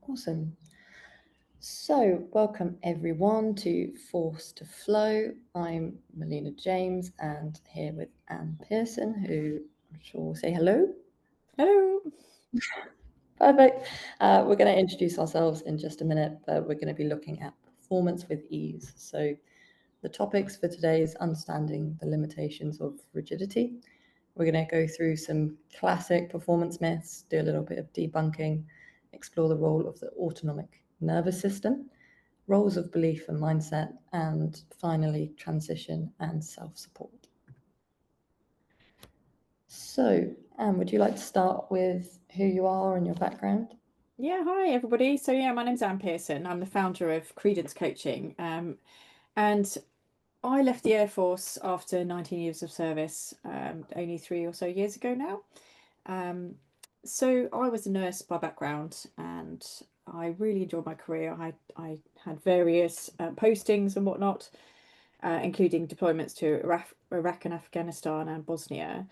Awesome. So, welcome everyone to Force to Flow. I'm Melina James and here with Anne Pearson, who I'm sure will say hello. Hello. Perfect. We're going to introduce ourselves in just a minute, but we're going to be looking at performance with ease. So, the topics for today is understanding the limitations of rigidity. We're going to go through some classic performance myths, do a little bit of debunking, explore the role of the autonomic nervous system, roles of belief and mindset, and finally, transition and self support. So, Anne, would you like to start with who you are and your background? Yeah, hi everybody. My name's Anne Pearson. I'm the founder of Credence Coaching. And I left the Air Force after 19 years of service, only 3 or so years ago now. So I was a nurse by background, and I really enjoyed my career. I had various postings and whatnot, including deployments to Iraq and Afghanistan and Bosnia.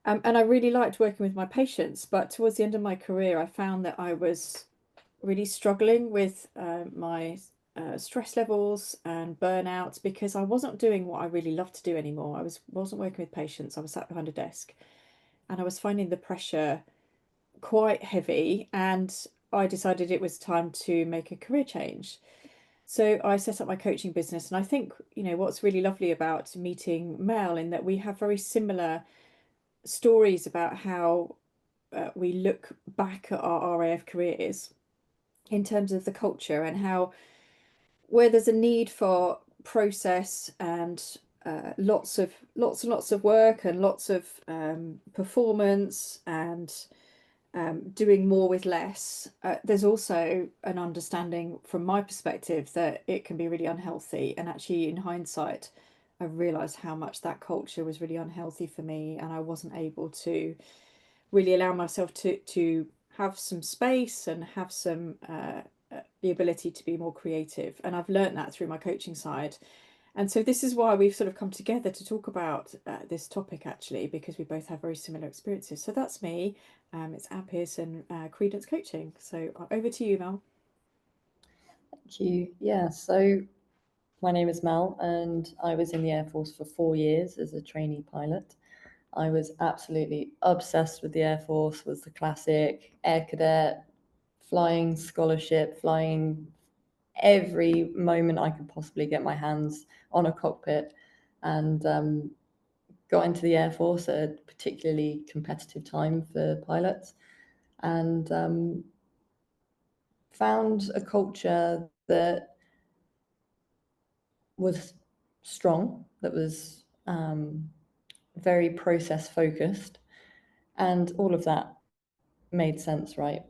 And I really liked working with my patients, but towards the end of my career, I found that I was really struggling with my stress levels and burnouts because I wasn't doing what I really loved to do anymore. Wasn't working with patients. I was sat behind a desk, and I was finding the pressure quite heavy. And I decided it was time to make a career change. So I set up my coaching business, and I think what's really lovely about meeting Mel in that we have very similar stories about how we look back at our RAF careers in terms of the culture and how where there's a need for process and lots of work and lots of performance and doing more with less. There's also an understanding from my perspective that it can be really unhealthy. And actually, in hindsight, I realised how much that culture was really unhealthy for me, and I wasn't able to really allow myself to have some space and have some the ability to be more creative. And I've learned that through my coaching side. And so this is why we've sort of come together to talk about this topic, actually, because we both have very similar experiences. So that's me. It's Anne Pearson, Credence Coaching. So over to you, Mel. Thank you. Yeah, so my name is Mel, and I was in the Air Force for 4 years as a trainee pilot. I was absolutely obsessed with the Air Force, was the classic air cadet, flying scholarship, flying every moment I could possibly get my hands on a cockpit, and got into the Air Force at a particularly competitive time for pilots, and found a culture that was strong, that was very process focused, and all of that made sense, right?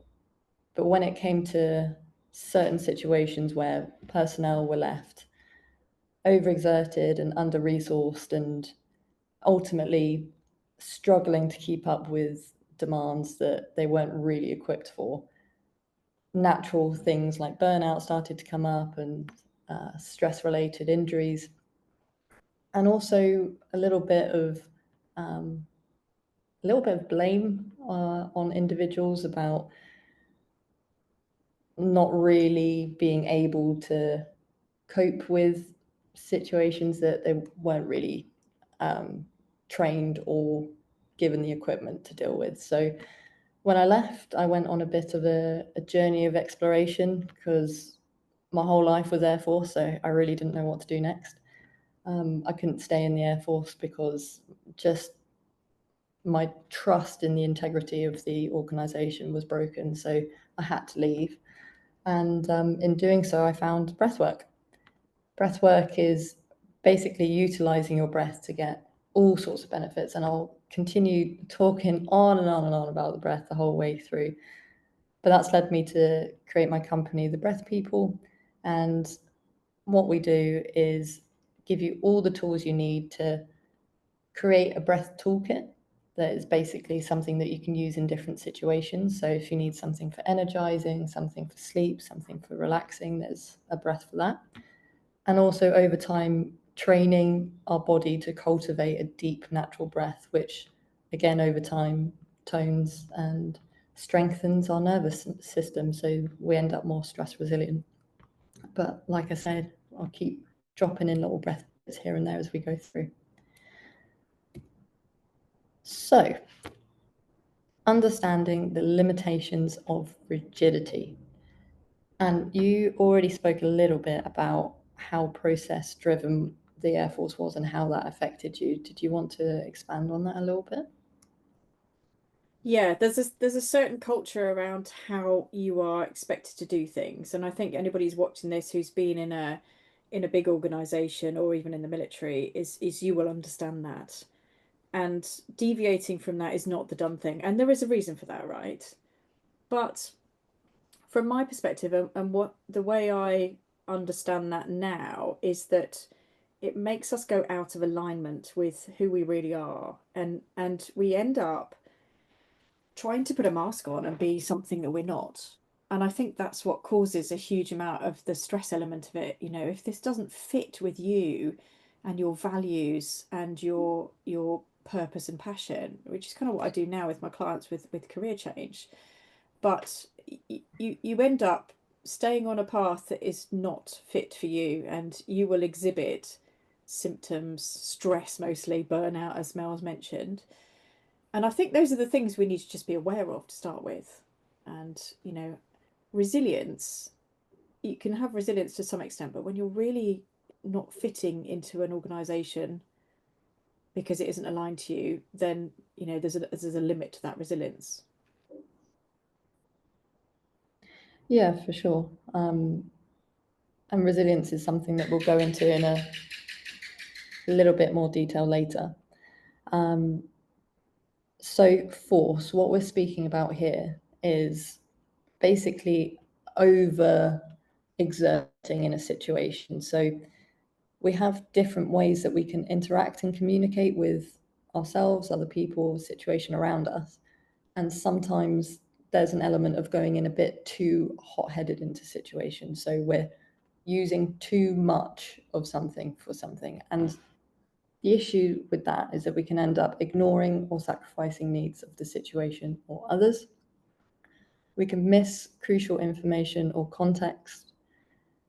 But when it came to certain situations where personnel were left overexerted and under resourced and ultimately struggling to keep up with demands that they weren't really equipped for, natural things like burnout started to come up and stress related injuries, and also um, a little bit of blame on individuals about not really being able to cope with situations that they weren't really um, trained or given the equipment to deal with. So when I left, I went on a bit of a journey of exploration because my whole life was Air Force, so I really didn't know what to do next. I couldn't stay in the Air Force because just my trust in the integrity of the organization was broken, so I had to leave. And in doing so, I found breathwork. Breathwork is basically utilizing your breath to get all sorts of benefits, and I'll continue talking on and on and on about the breath the whole way through. But that's led me to create my company, The Breath People. And what we do is give you all the tools you need to create a breath toolkit that is basically something that you can use in different situations. So if you need something for energizing, something for sleep, something for relaxing, there's a breath for that. And also over time, training our body to cultivate a deep natural breath, which again over time tones and strengthens our nervous system, so we end up more stress resilient. But like I said, I'll keep dropping in little breaths here and there as we go through. So, understanding the limitations of rigidity. And you already spoke a little bit about how process driven the Air Force was and how that affected you. Did you want to expand on that a little bit? Yeah, there's a certain culture around how you are expected to do things, and I think anybody who's watching this who's been in a big organization or even in the military is you will understand that. And deviating from that is not the done thing, and there is a reason for that, right? But from my perspective, and what the way I understand that now is that it makes us go out of alignment with who we really are, and we end up trying to put a mask on and be something that we're not. And I think that's what causes a huge amount of the stress element of it. You know, if this doesn't fit with you and your values and your purpose and passion, which is kind of what I do now with my clients with career change, but you end up staying on a path that is not fit for you, and you will exhibit symptoms, stress, mostly burnout, as Mel's mentioned. And I think those are the things we need to just be aware of to start with. And, you know, resilience, you can have resilience to some extent, but when you're really not fitting into an organization because it isn't aligned to you, then, you know, there's a limit to that resilience. Yeah, for sure. And resilience is something that we'll go into in a little bit more detail later. So force, what we're speaking about here is basically over exerting in a situation. So we have different ways that we can interact and communicate with ourselves, other people, situation around us. And sometimes there's an element of going in a bit too hot-headed into situations. So we're using too much of something for something. And the issue with that is that we can end up ignoring or sacrificing needs of the situation or others. We can miss crucial information or context.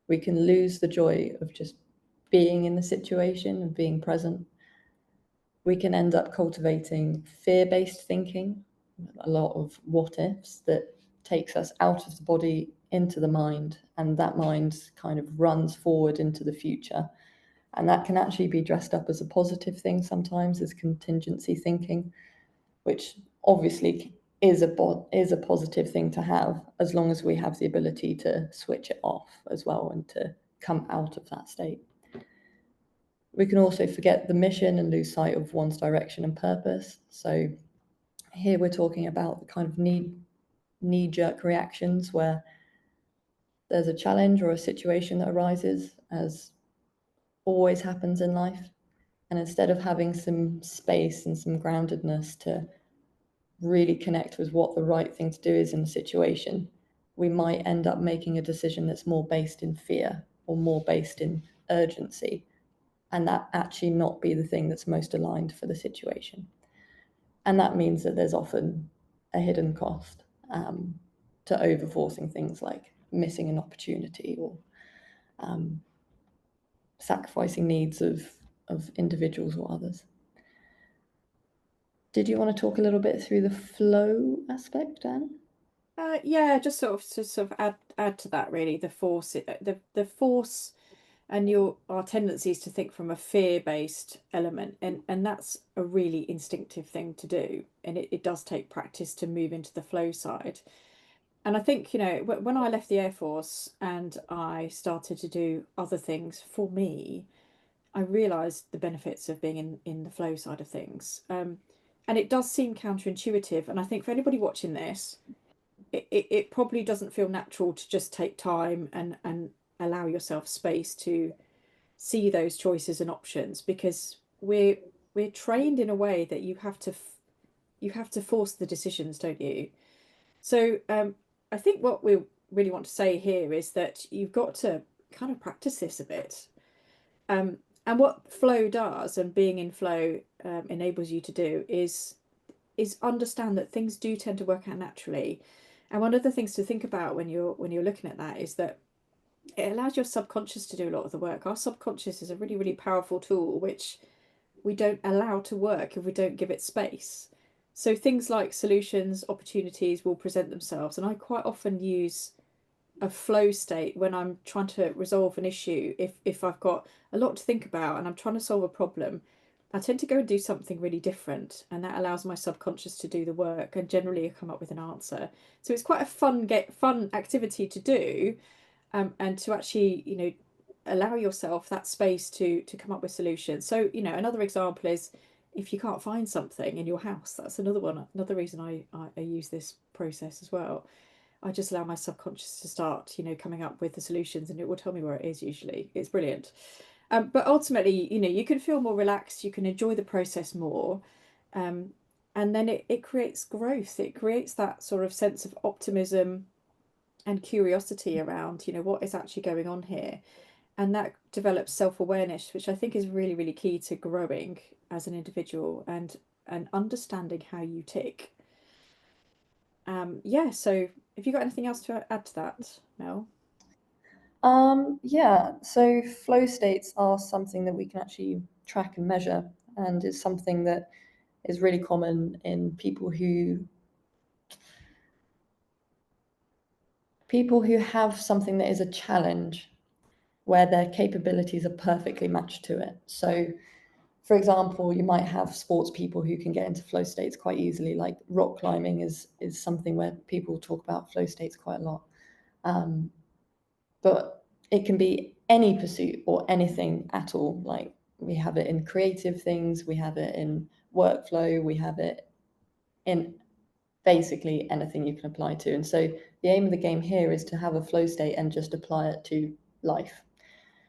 We can lose the joy of just being in the situation and being present. We can end up cultivating fear-based thinking, a lot of what ifs that takes us out of the body into the mind, and that mind kind of runs forward into the future. And that can actually be dressed up as a positive thing sometimes, as contingency thinking, which obviously is a positive thing to have, as long as we have the ability to switch it off as well and to come out of that state. We can also forget the mission and lose sight of one's direction and purpose. So here we're talking about the kind of knee-jerk reactions where there's a challenge or a situation that arises, as always happens in life. And instead of having some space and some groundedness to really connect with what the right thing to do is in the situation, we might end up making a decision that's more based in fear or more based in urgency, and that actually not be the thing that's most aligned for the situation. And that means that there's often a hidden cost to overforcing things like missing an opportunity or sacrificing needs of individuals or others. Did you want to talk a little bit through the flow aspect, Dan? Yeah, just sort of to sort of add to that, really, the force, the force, and our tendencies to think from a fear-based element, and that's a really instinctive thing to do, and it does take practice to move into the flow side. And I think, you know, when I left the Air Force and I started to do other things for me, I realized the benefits of being in the flow side of things. And it does seem counterintuitive. And I think for anybody watching this, it probably doesn't feel natural to just take time and allow yourself space to see those choices and options, because we're trained in a way that you have to force the decisions, don't you? So I think what we really want to say here is that you've got to kind of practice this a bit. And what flow does, and being in flow enables you to do, is is understand that things do tend to work out naturally. And one of the things to think about when you're looking at that is that it allows your subconscious to do a lot of the work. Our subconscious is a really, really powerful tool which we don't allow to work if we don't give it space. So things like solutions, opportunities will present themselves. And I quite often use a flow state when I'm trying to resolve an issue. If I've got a lot to think about and I'm trying to solve a problem, I tend to go and do something really different, and that allows my subconscious to do the work, and generally I come up with an answer. So it's quite a fun activity to do, and to actually, allow yourself that space to come up with solutions. So, another example is if you can't find something in your house, that's another reason I use this process as well. I just allow my subconscious to start, coming up with the solutions, and it will tell me where it is usually. It's brilliant. But ultimately, you can feel more relaxed, you can enjoy the process more. And then it creates growth. It creates that sort of sense of optimism and curiosity around, what is actually going on here. And that develops self-awareness, which I think is really, really key to growing as an individual and understanding how you tick. Yeah, so have you got anything else to add to that, Mel? Yeah, so flow states are something that we can actually track and measure, and is something that is really common in people who have something that is a challenge where their capabilities are perfectly matched to it. So, for example, you might have sports people who can get into flow states quite easily, like rock climbing is something where people talk about flow states quite a lot. But it can be any pursuit or anything at all. Like we have it in creative things, we have it in workflow, we have it in basically anything you can apply to. And so the aim of the game here is to have a flow state and just apply it to life.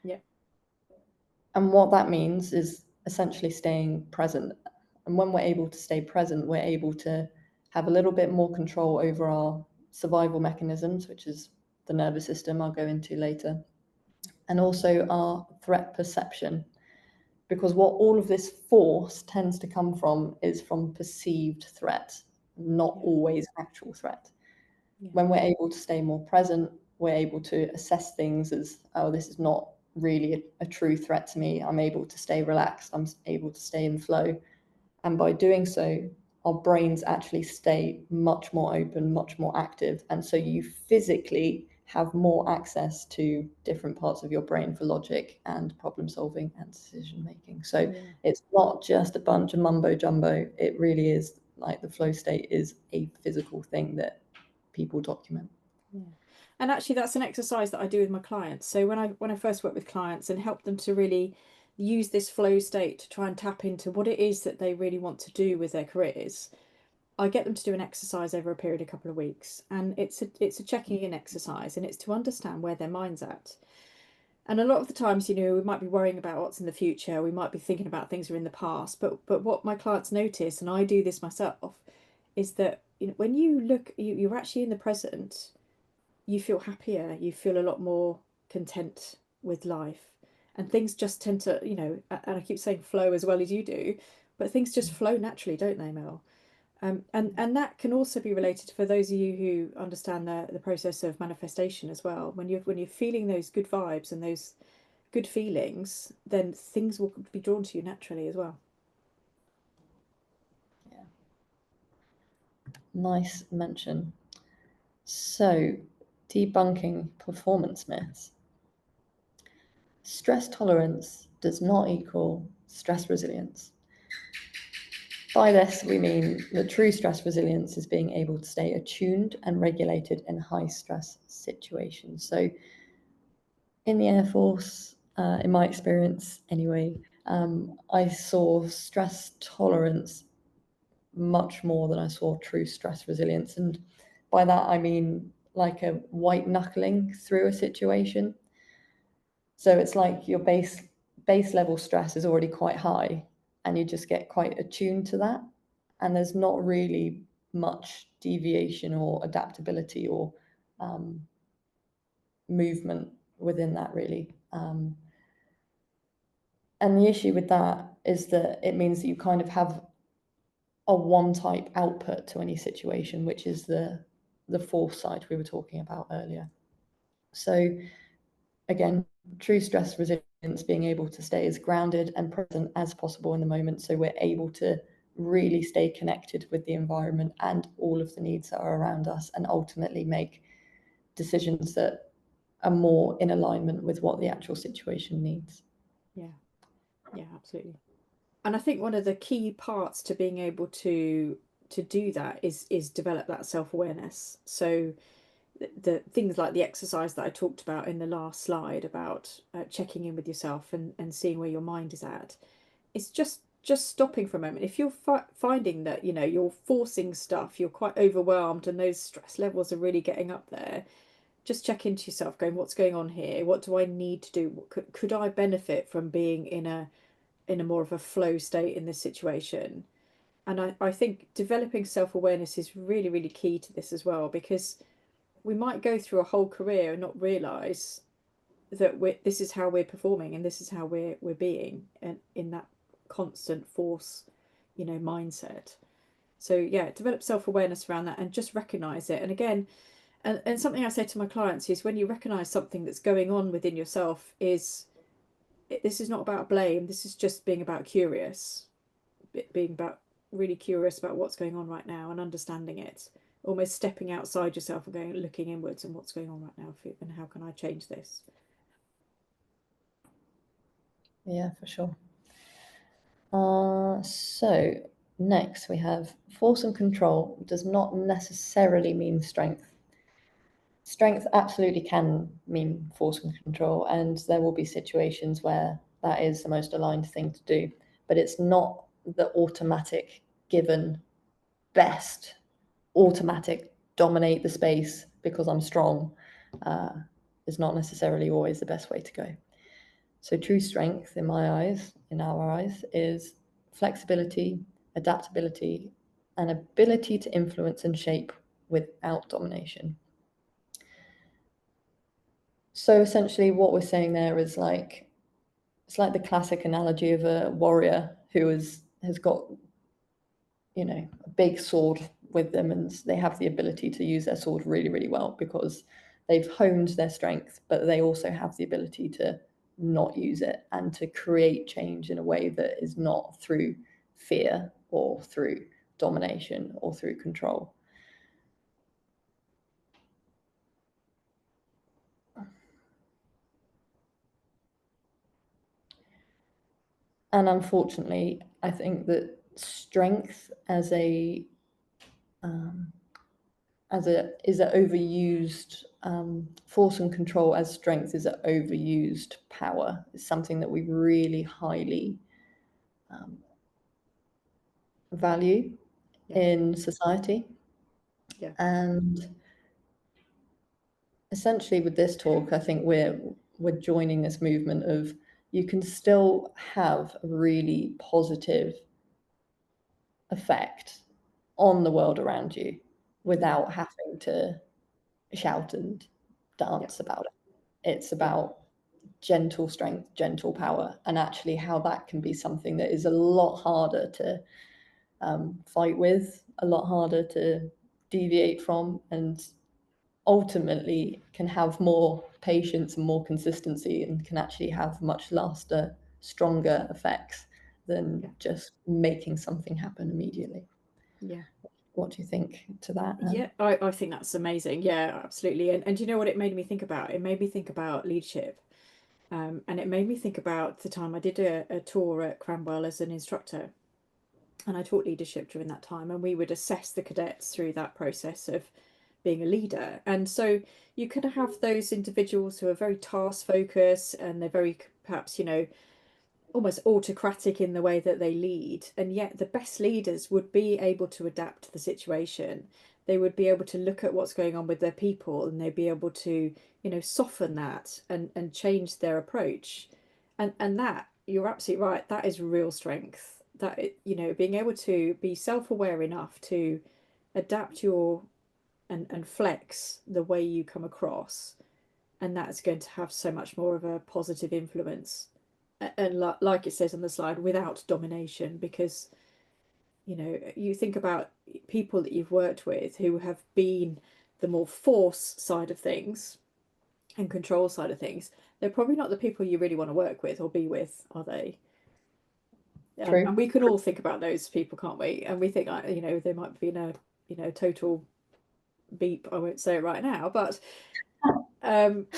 Yeah. And what that means is essentially staying present. And when we're able to stay present, we're able to have a little bit more control over our survival mechanisms, which is the nervous system I'll go into later, and also our threat perception. Because what all of this force tends to come from is from perceived threat, not Yeah. always actual threat. Yeah. When we're able to stay more present, we're able to assess things as, oh, this is not really a true threat to me. I'm able to stay relaxed. I'm able to stay in flow. And by doing so, our brains actually stay much more open, much more active. And so you physically have more access to different parts of your brain for logic and problem solving and decision making. So Yeah. it's not just a bunch of mumbo jumbo. It really is like the flow state is a physical thing that people document. Yeah. And actually that's an exercise that I do with my clients. So when I first work with clients and help them to really use this flow state to try and tap into what it is that they really want to do with their careers, I get them to do an exercise over a period of a couple of weeks. And it's a checking in exercise, and it's to understand where their mind's at. And a lot of the times, we might be worrying about what's in the future, we might be thinking about things that are in the past, but what my clients notice, and I do this myself, is that when you look, you're actually in the present, you feel happier, you feel a lot more content with life. And things just tend to, and I keep saying flow as well as you do, but things just flow naturally, don't they, Mel? And that can also be related for those of you who understand the process of manifestation as well. When you're feeling those good vibes and those good feelings, then things will be drawn to you naturally as well. Yeah. Nice mention. So, debunking performance myths. Stress tolerance does not equal stress resilience. By this, we mean that true stress resilience is being able to stay attuned and regulated in high stress situations. So, in the Air Force, in my experience anyway, I saw stress tolerance much more than I saw true stress resilience. And by that, I mean like a white knuckling through a situation. So it's like your base level stress is already quite high, and you just get quite attuned to that. And there's not really much deviation or adaptability or movement within that, really. And the issue with that is that it means that you kind of have a one type output to any situation, which is the force side we were talking about earlier. So again, true stress resilience, being able to stay as grounded and present as possible in the moment, so we're able to really stay connected with the environment and all of the needs that are around us, and ultimately make decisions that are more in alignment with what the actual situation needs. Yeah, absolutely. And I think one of the key parts to being able to do that is develop that self-awareness. So the things like the exercise that I talked about in the last slide about checking in with yourself and seeing where your mind is at. It's just stopping for a moment. If you're finding that you're forcing stuff, you're quite overwhelmed, and those stress levels are really getting up there, just check into yourself, going, what's going on here? What do I need to do? Could I benefit from being in a more of a flow state in this situation? And I think developing self-awareness is really, really key to this as well, because we might go through a whole career and not realize that this is how we're performing and this is how we're being, and in that constant force, mindset. So yeah, develop self-awareness around that and just recognize it. And again, and something I say to my clients is, when you recognize something that's going on within yourself, is this is not about blame. This is just being about curious, being about really curious about what's going on right now and understanding it, almost stepping outside yourself and going, looking inwards, and what's going on right now and how can I change this? Yeah, for sure. So next we have force and control does not necessarily mean strength. Strength absolutely can mean force and control, and there will be situations where that is the most aligned thing to do, but it's not the automatic given best automatic dominate the space because I'm strong is not necessarily always the best way to go. So true strength in my eyes, in our eyes, is flexibility, adaptability, and ability to influence and shape without domination. So essentially what we're saying there is like, it's like the classic analogy of a warrior who has got, a big sword with them, and they have the ability to use their sword really, really well because they've honed their strength, but they also have the ability to not use it and to create change in a way that is not through fear or through domination or through control. And unfortunately, I think that strength as a is an overused force and control as strength is an overused power. It's something that we really highly value in society. Yeah. And essentially with this talk, I think we're joining this movement of, you can still have a really positive effect on the world around you without having to shout and dance about it. It's about gentle strength, gentle power, and actually how that can be something that is a lot harder to fight with, a lot harder to deviate from, and ultimately can have more patience and more consistency and can actually have much stronger effects than just making something happen immediately. Yeah. What do you think to that? Yeah, I think that's amazing. Yeah, absolutely. And you know what it made me think about? It made me think about leadership. And it made me think about the time I did a tour at Cranwell as an instructor. And I taught leadership during that time. And we would assess the cadets through that process of being a leader. And so you can have those individuals who are very task focused and they're very perhaps, almost autocratic in the way that they lead. And yet the best leaders would be able to adapt to the situation. They would be able to look at what's going on with their people, and they'd be able to, soften that and change their approach. And that, you're absolutely right, that is real strength. That, being able to be self-aware enough to adapt and flex the way you come across, and that's going to have so much more of a positive influence. And like it says on the slide, without domination, because you think about people that you've worked with who have been the more force side of things and control side of things. They're probably not the people you really want to work with or be with, are they? True. And we can all think about those people, can't we? And we think, they might be in a total beep. I won't say it right now, but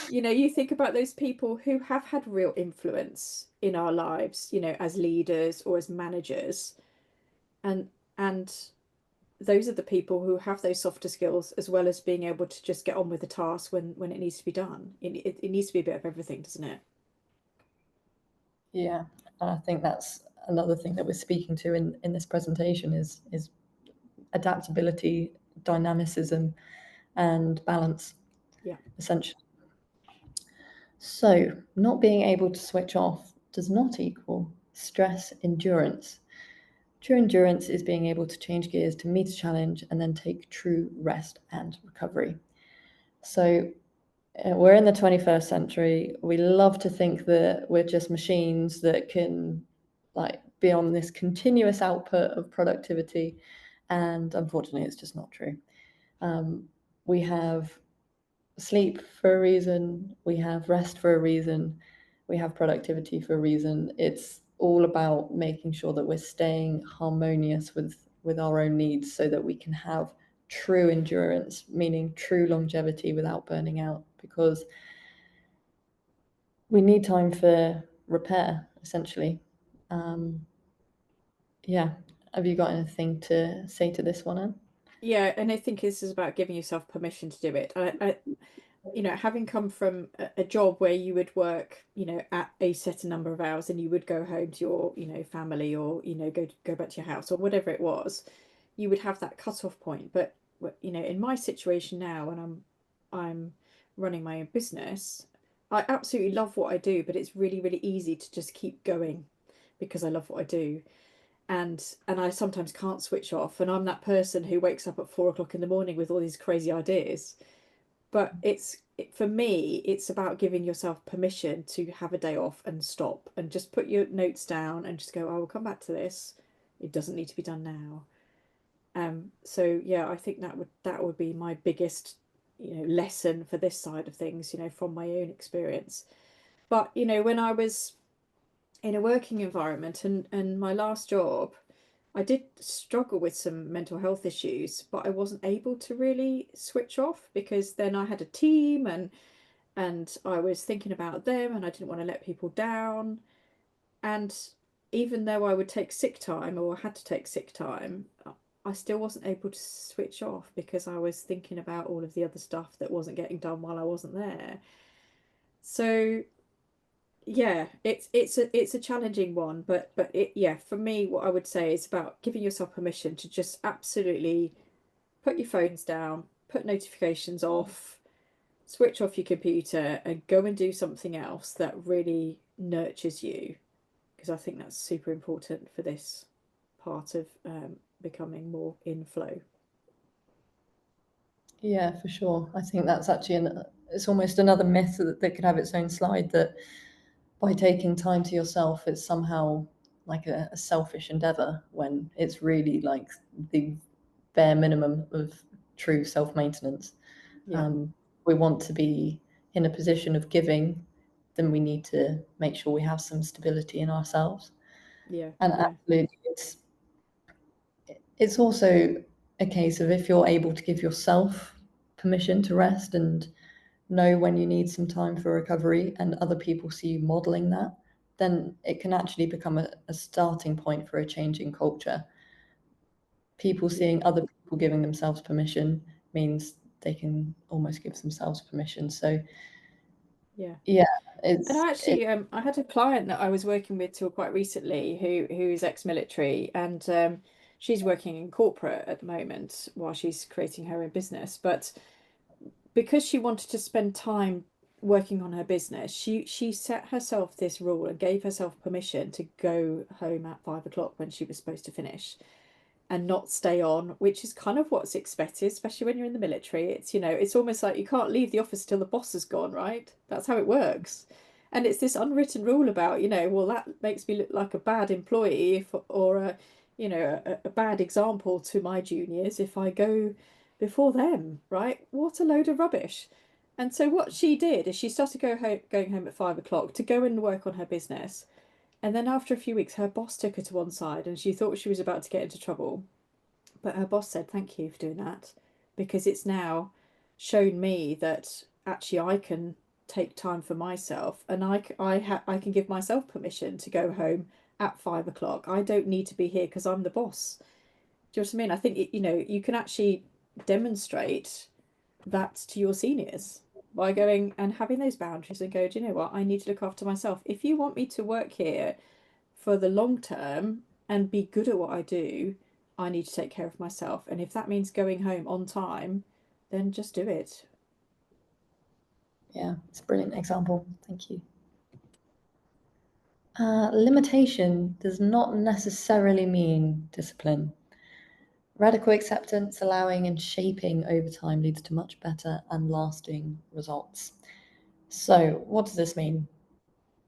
you think about those people who have had real influence in our lives, as leaders or as managers, and and those are the people who have those softer skills as well as being able to just get on with the task when it needs to be done. It needs to be a bit of everything, doesn't it? Yeah, and I think that's another thing that we're speaking to in this presentation is adaptability, dynamicism, and balance, Yeah. essentially. So, not being able to switch off does not equal stress endurance. True endurance is being able to change gears to meet a challenge and then take true rest and recovery. So, we're in the 21st century. We love to think that we're just machines that can like be on this continuous output of productivity, and unfortunately, it's just not true. We have sleep for a reason, we have rest for a reason, we have productivity for a reason. It's all about making sure that we're staying harmonious with our own needs so that we can have true endurance, meaning true longevity without burning out, because we need time for repair, essentially. Yeah. Have you got anything to say to this one, Anne? Yeah, and I think this is about giving yourself permission to do it. Having come from a job where you would work, at a certain number of hours and you would go home to your, family or, go back to your house or whatever it was, you would have that cut-off point. But, in my situation now, when I'm running my own business, I absolutely love what I do, but it's really, really easy to just keep going because I love what I do. And I sometimes can't switch off. And I'm that person who wakes up at 4 o'clock in the morning with all these crazy ideas. But for me, it's about giving yourself permission to have a day off and stop and just put your notes down and just go, I will come back to this. It doesn't need to be done now. So yeah, I think that would be my biggest, lesson for this side of things, from my own experience. But when I was in a working environment and my last job, I did struggle with some mental health issues, but I wasn't able to really switch off because then I had a team and I was thinking about them and I didn't want to let people down. And even though I would take sick time or had to take sick time, I still wasn't able to switch off because I was thinking about all of the other stuff that wasn't getting done while I wasn't there. So yeah, it's a challenging one, but yeah, for me, what I would say is about giving yourself permission to just absolutely put your phones down, put notifications off, switch off your computer, and go and do something else that really nurtures you, because I think that's super important for this part of becoming more in flow. Yeah, for sure. I think that's actually it's almost another myth that could have its own slide, that by taking time to yourself, it's somehow like a selfish endeavor when it's really like the bare minimum of true self-maintenance. Yeah, We want to be in a position of giving, then we need to make sure we have some stability in ourselves. yeah, And yeah, absolutely, it's also a case of if you're able to give yourself permission to rest and know when you need some time for recovery and other people see you modeling that, then it can actually become a starting point for a change in culture. People yeah, seeing other people giving themselves permission means they can almost give themselves permission. So yeah. yeah, And it's I it, actually, I had a client that I was working with till quite recently who's ex-military, and she's working in corporate at the moment while she's creating her own business. But because she wanted to spend time working on her business, she set herself this rule and gave herself permission to go home at 5 o'clock when she was supposed to finish and not stay on, which is kind of what's expected, especially when you're in the military. It's almost like you can't leave the office till the boss is gone, right? That's how it works. And it's this unwritten rule about, well, that makes me look like a bad employee if, or a bad example to my juniors if I go before them, right? What a load of rubbish. And so what she did is she started going home at 5 o'clock to go and work on her business. And then after a few weeks, her boss took her to one side and she thought she was about to get into trouble. But her boss said, "Thank you for doing that, because it's now shown me that actually I can take time for myself, and I can give myself permission to go home at 5 o'clock. I don't need to be here because I'm the boss." Do you know what I mean? I think you can actually demonstrate that to your seniors by going and having those boundaries and go, "Do you know what? I need to look after myself. If you want me to work here for the long term and be good at what I do, I need to take care of myself. And if that means going home on time, then just do it." Yeah, it's a brilliant example. Thank you. Limitation does not necessarily mean discipline. Radical acceptance, allowing and shaping over time leads to much better and lasting results. So, what does this mean?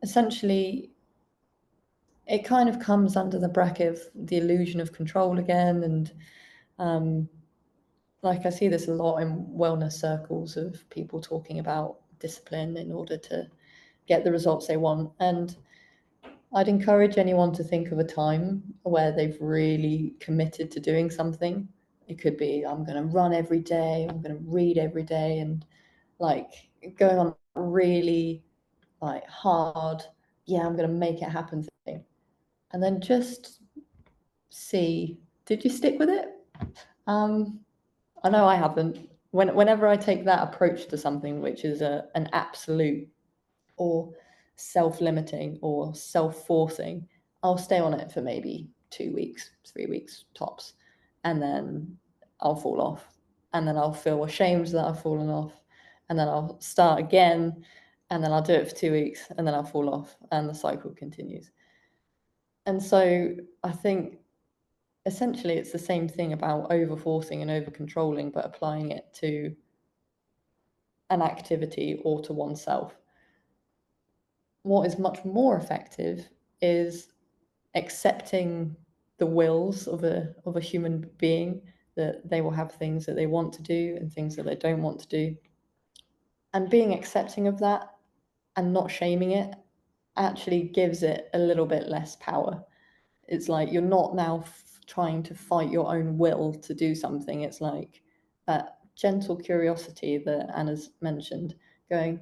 Essentially, it kind of comes under the bracket of the illusion of control again. And like I see this a lot in wellness circles of people talking about discipline in order to get the results they want. And I'd encourage anyone to think of a time where they've really committed to doing something. It could be, I'm going to run every day, I'm going to read every day, and like going on really like hard, yeah, I'm going to make it happen thing. And then just see, did you stick with it? I know I haven't. Whenever I take that approach to something, which is an absolute or self-limiting or self-forcing, I'll stay on it for maybe 2 weeks, 3 weeks tops, and then I'll fall off, and then I'll feel ashamed that I've fallen off, and then I'll start again, and then I'll do it for 2 weeks, and then I'll fall off, and the cycle continues. And so I think essentially it's the same thing about over-forcing and over-controlling, but applying it to an activity or to oneself. What is much more effective is accepting the wills of a human being, that they will have things that they want to do and things that they don't want to do, and being accepting of that and not shaming it actually gives it a little bit less power. It's like you're not now trying to fight your own will to do something. It's like that gentle curiosity that Anna's mentioned, going,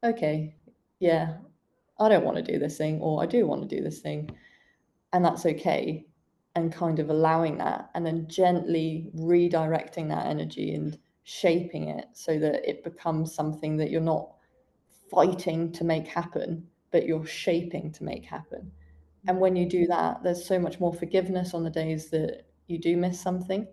okay, yeah, I don't want to do this thing, or I do want to do this thing, and that's okay. And kind of allowing that, and then gently redirecting that energy and shaping it so that it becomes something that you're not fighting to make happen, but you're shaping to make happen. And when you do that, there's so much more forgiveness on the days that you do miss something,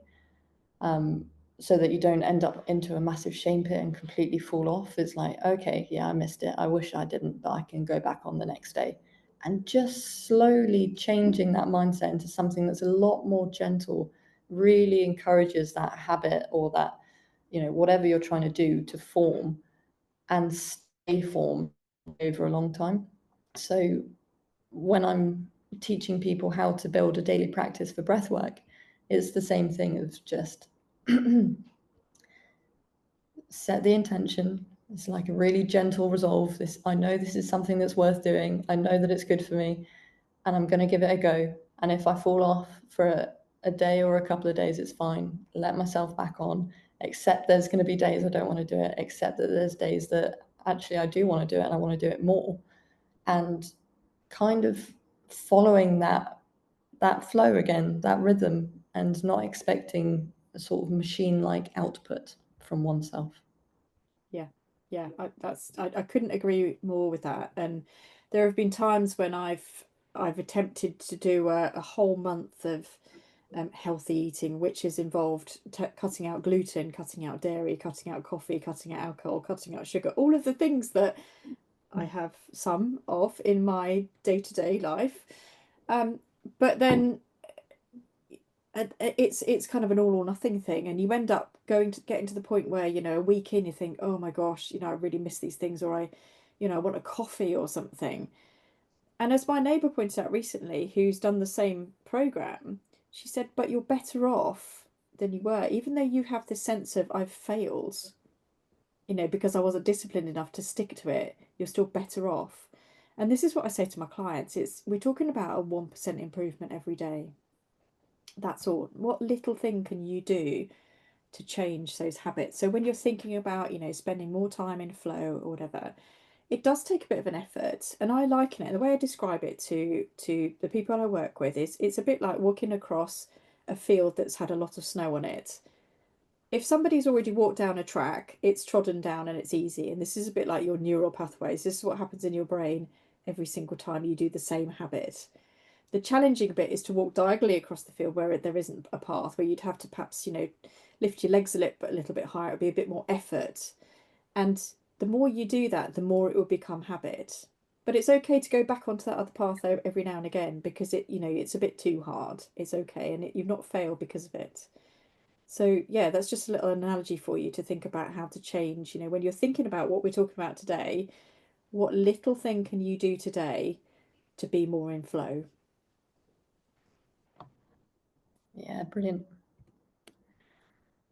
so that you don't end up into a massive shame pit and completely fall off. It's like, okay, yeah, I missed it. I wish I didn't, but I can go back on the next day. And just slowly changing that mindset into something that's a lot more gentle really encourages that habit, or that, whatever you're trying to do, to form and stay formed over a long time. So when I'm teaching people how to build a daily practice for breath work, it's the same thing of just set the intention. It's like a really gentle resolve. I know this is something that's worth doing. I know that it's good for me, and I'm going to give it a go. And if I fall off for a day or a couple of days, it's fine. Let myself back on. Accept there's going to be days I don't want to do it. Accept that there's days that actually I do want to do it and I want to do it more. And kind of following that flow again, that rhythm, and not expecting a sort of machine-like output from oneself. Yeah, I couldn't agree more with that. And there have been times when I've attempted to do a whole month of healthy eating, which has involved cutting out gluten, cutting out dairy, cutting out coffee, cutting out alcohol, cutting out sugar, all of the things that I have some of in my day-to-day life. But then it's kind of an all or nothing thing, and you end up getting to the point where, a week in, you think, oh my gosh, I really miss these things, or I want a coffee or something. And as my neighbour pointed out recently, who's done the same program, She said, but you're better off than you were, even though you have this sense of I've failed, because I wasn't disciplined enough to stick to it, you're still better off. And this is what I say to my clients. We're talking about a 1% improvement every day. That's all. What little thing can you do to change those habits? So when you're thinking about, spending more time in flow or whatever, it does take a bit of an effort. And I liken it, the way I describe it to the people I work with is it's a bit like walking across a field that's had a lot of snow on it. If somebody's already walked down a track, it's trodden down and it's easy. And this is a bit like your neural pathways. This is what happens in your brain every single time you do the same habit. The challenging bit is to walk diagonally across the field where there isn't a path, where you'd have to perhaps, lift your legs a little bit higher. It'd be a bit more effort. And the more you do that, the more it will become habit. But it's okay to go back onto that other path every now and again, because it's a bit too hard. It's okay, and you've not failed because of it. So yeah, that's just a little analogy for you to think about how to change. When you're thinking about what we're talking about today, what little thing can you do today to be more in flow? Yeah, brilliant.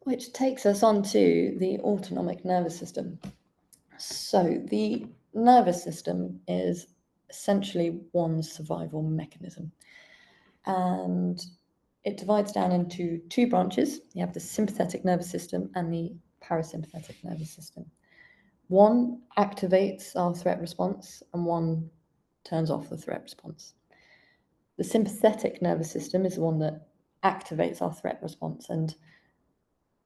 Which takes us on to the autonomic nervous system. So the nervous system is essentially one survival mechanism, and it divides down into two branches. You have the sympathetic nervous system and the parasympathetic nervous system. One activates our threat response and one turns off the threat response. The sympathetic nervous system is the one that activates our threat response, and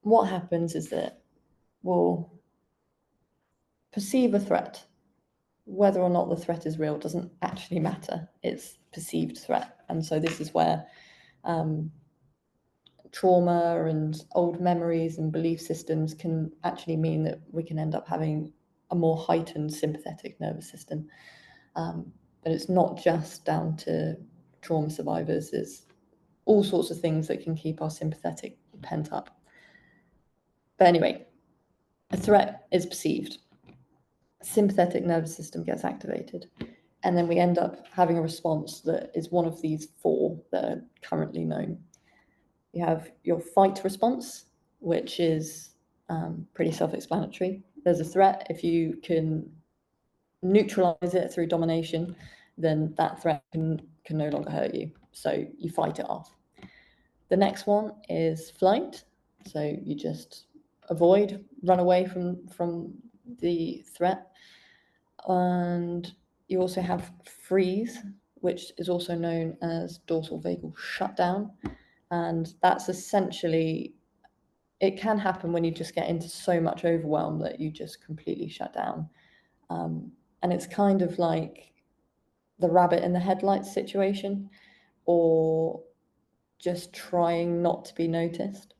what happens is that we'll perceive a threat. Whether or not the threat is real doesn't actually matter. It's perceived threat. And so this is where trauma and old memories and belief systems can actually mean that we can end up having a more heightened sympathetic nervous system. But it's not just down to trauma survivors. There's all sorts of things that can keep our sympathetic pent up. But anyway, a threat is perceived. Sympathetic nervous system gets activated, and then we end up having a response that is one of these four that are currently known. You have your fight response, which is pretty self-explanatory. There's a threat. If you can neutralize it through domination, then that threat can no longer hurt you. So you fight it off. The next one is flight. So you just avoid, run away from the threat. And you also have freeze, which is also known as dorsal vagal shutdown. And that's essentially, it can happen when you just get into so much overwhelm that you just completely shut down. And it's kind of like the rabbit in the headlights situation, or just trying not to be noticed.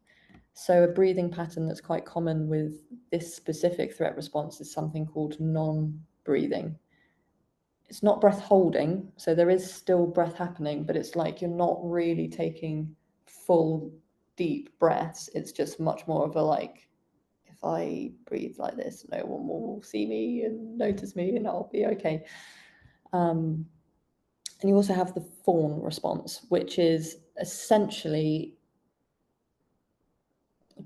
So a breathing pattern that's quite common with this specific threat response is something called non-breathing. It's not breath holding, so there is still breath happening, but it's like you're not really taking full deep breaths. It's just much more of a like, if I breathe like this, no one will see me and notice me and I'll be okay. And you also have the fawn response, which is essentially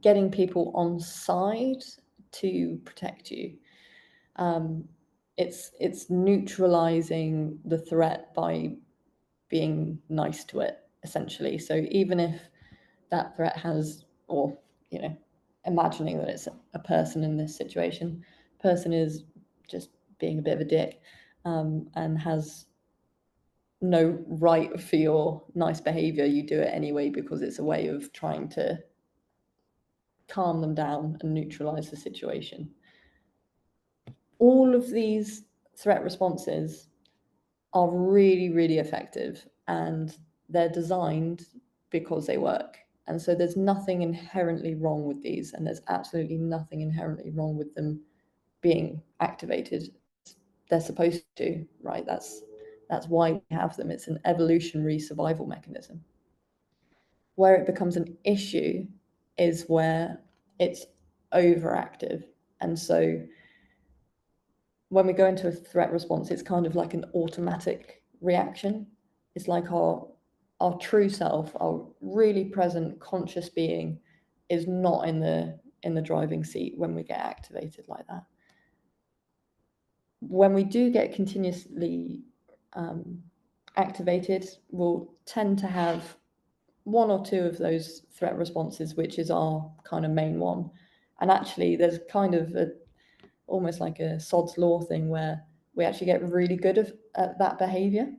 getting people on side to protect you. It's neutralizing the threat by being nice to it, essentially. So even if that threat has, or imagining that it's a person in this situation, person is just being a bit of a dick, and has no right for your nice behavior, you do it anyway because it's a way of trying to calm them down and neutralize the situation. All of these threat responses are really, really effective, and they're designed because they work. And so there's nothing inherently wrong with these, and there's absolutely nothing inherently wrong with them being activated. They're supposed to, right? That's why we have them. It's an evolutionary survival mechanism. Where it becomes an issue is where it's overactive. And so when we go into a threat response, it's kind of like an automatic reaction. It's like our our true self, our really present conscious being, is not in the driving seat when we get activated like that. When we do get continuously activated, we'll tend to have one or two of those threat responses, which is our kind of main one. And actually, there's kind of almost like a sod's law thing where we actually get really good at that behavior.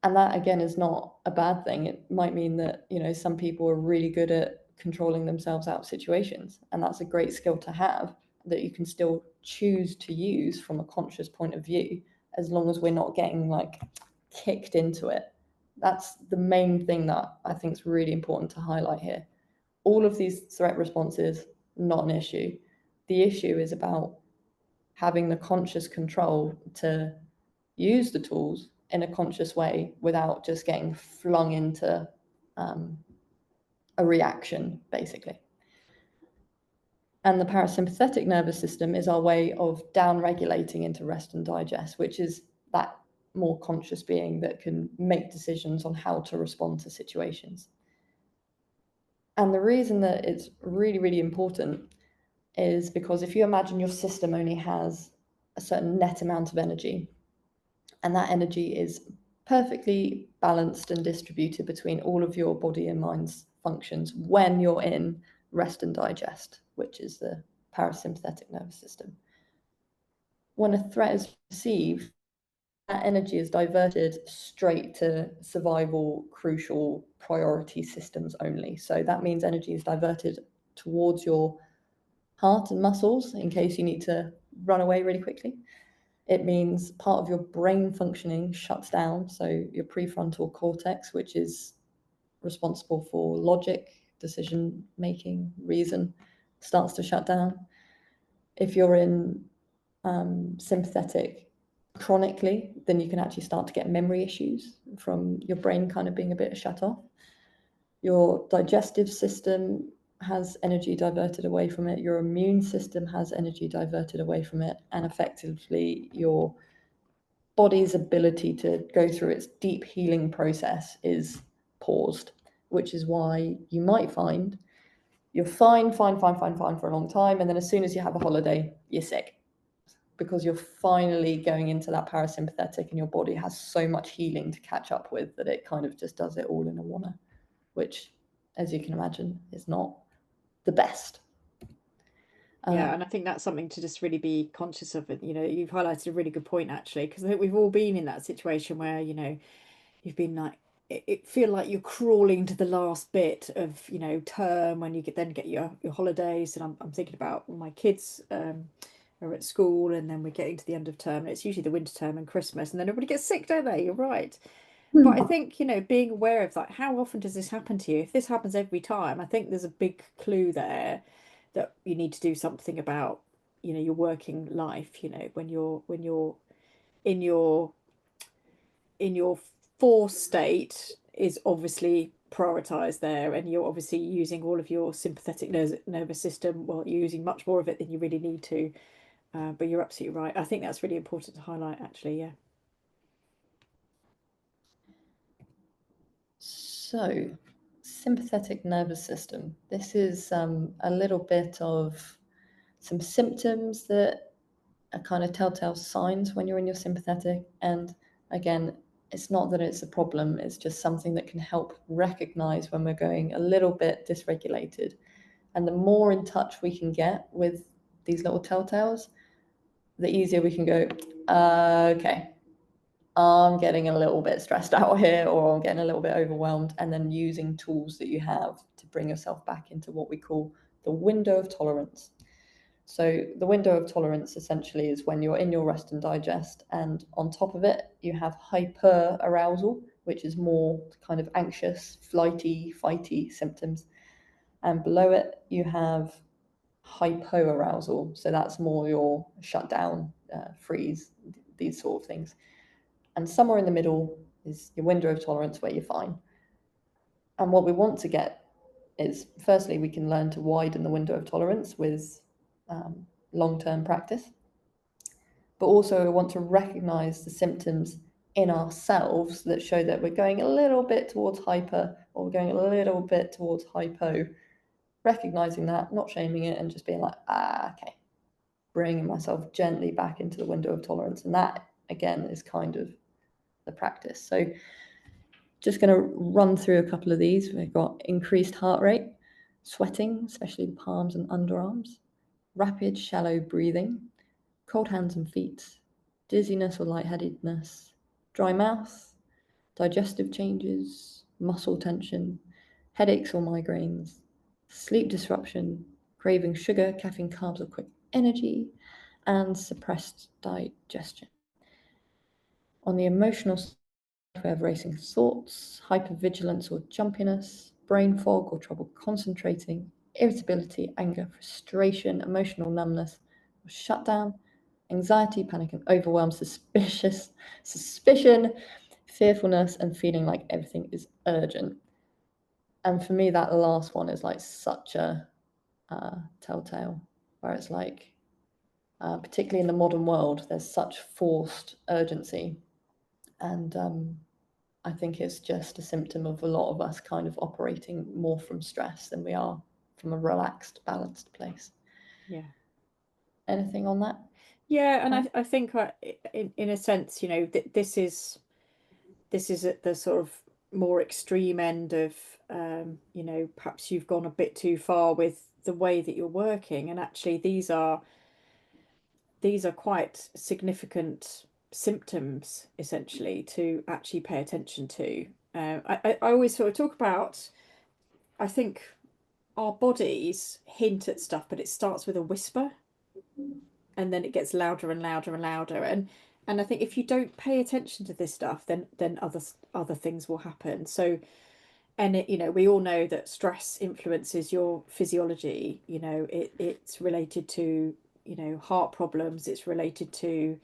And that, again, is not a bad thing. It might mean that, some people are really good at controlling themselves out of situations. And that's a great skill to have that you can still choose to use from a conscious point of view, as long as we're not getting like kicked into it. That's the main thing that I think is really important to highlight here. All of these threat responses, not an issue. The issue is about having the conscious control to use the tools in a conscious way without just getting flung into a reaction, basically. And the parasympathetic nervous system is our way of down-regulating into rest and digest, which is that more conscious being that can make decisions on how to respond to situations. And the reason that it's really, really important is because if you imagine your system only has a certain net amount of energy, and that energy is perfectly balanced and distributed between all of your body and mind's functions when you're in rest and digest, which is the parasympathetic nervous system. When a threat is perceived, that energy is diverted straight to survival crucial priority systems only. So that means energy is diverted towards your heart and muscles in case you need to run away really quickly. It means part of your brain functioning shuts down. So your prefrontal cortex, which is responsible for logic, decision making, reason, starts to shut down. If you're in sympathetic chronically, then you can actually start to get memory issues from your brain kind of being a bit shut off. Your digestive system has energy diverted away from it. Your immune system has energy diverted away from it. And effectively, your body's ability to go through its deep healing process is paused, which is why you might find you're fine for a long time. And then as soon as you have a holiday, you're sick, because you're finally going into that parasympathetic and your body has so much healing to catch up with that it kind of just does it all in a wanna, which, as you can imagine, is not the best. Yeah, and I think that's something to just really be conscious of. You've highlighted a really good point, actually, because I think we've all been in that situation where, you've been like, it feel like you're crawling to the last bit of, term when you get your holidays. And I'm thinking about my kids are at school, and then we're getting to the end of term, and it's usually the winter term and Christmas, and then everybody gets sick, don't they? You're right. But I think, being aware of that, how often does this happen to you? If this happens every time, I think there's a big clue there that you need to do something about, your working life, when you're in your force state is obviously prioritized there, and you're obviously using all of your sympathetic nervous system. Well, you're using much more of it than you really need to. But you're absolutely right. I think that's really important to highlight, actually. Yeah. So, sympathetic nervous system. This is a little bit of some symptoms that are kind of telltale signs when you're in your sympathetic. And again, it's not that it's a problem, it's just something that can help recognize when we're going a little bit dysregulated. And the more in touch we can get with these little telltales, the easier we can go, okay, I'm getting a little bit stressed out here, or I'm getting a little bit overwhelmed, and then using tools that you have to bring yourself back into what we call the window of tolerance. So the window of tolerance essentially is when you're in your rest and digest, and on top of it, you have hyper arousal, which is more kind of anxious, flighty, fighty symptoms. And below it, you have hypoarousal. So that's more your shutdown, freeze, these sort of things. And somewhere in the middle is your window of tolerance where you're fine. And what we want to get is, firstly, we can learn to widen the window of tolerance with long-term practice. But also we want to recognize the symptoms in ourselves that show that we're going a little bit towards hyper or we're going a little bit towards hypo, recognizing that, not shaming it, and just being like, okay, bringing myself gently back into the window of tolerance. And that, again, is kind of the practice. So just going to run through a couple of these. We've got increased heart rate, sweating, especially the palms and underarms, rapid, shallow breathing, cold hands and feet, dizziness or lightheadedness, dry mouth, digestive changes, muscle tension, headaches or migraines, sleep disruption, craving sugar, caffeine, carbs, or quick energy, and suppressed digestion. On the emotional side, we have racing thoughts, hypervigilance or jumpiness, brain fog or trouble concentrating, irritability, anger, frustration, emotional numbness or shutdown, anxiety, panic and overwhelm, suspicion, fearfulness, and feeling like everything is urgent. And for me, that last one is like such a telltale, where it's like, particularly in the modern world, there's such forced urgency. And I think it's just a symptom of a lot of us kind of operating more from stress than we are from a relaxed, balanced place. Yeah. Anything on that? Yeah, and I think in a sense, you know, this is at the sort of more extreme end of, you know, perhaps you've gone a bit too far with the way that you're working, and actually these are quite significant symptoms essentially to actually pay attention to. I always sort of talk about, I think our bodies hint at stuff, but it starts with a whisper and then it gets louder and louder and louder. And I think if you don't pay attention to this stuff, then other things will happen. So, and it, you know, we all know that stress influences your physiology. You know, it's related to, you know, heart problems. It's related to,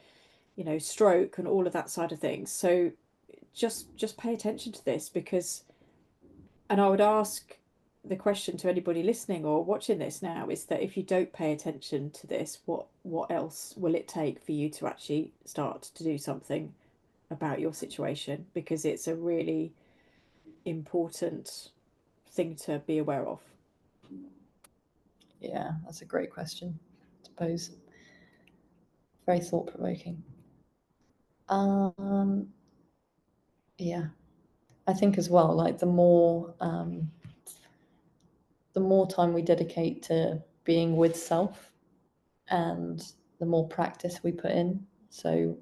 you know, stroke and all of that side of things. So just pay attention to this, because, and I would ask the question to anybody listening or watching this now, is that if you don't pay attention to this, what else will it take for you to actually start to do something about your situation? Because it's a really important thing to be aware of. Yeah, that's a great question, I suppose. Very thought-provoking. Yeah, I think as well, like the more time we dedicate to being with self, and the more practice we put in. So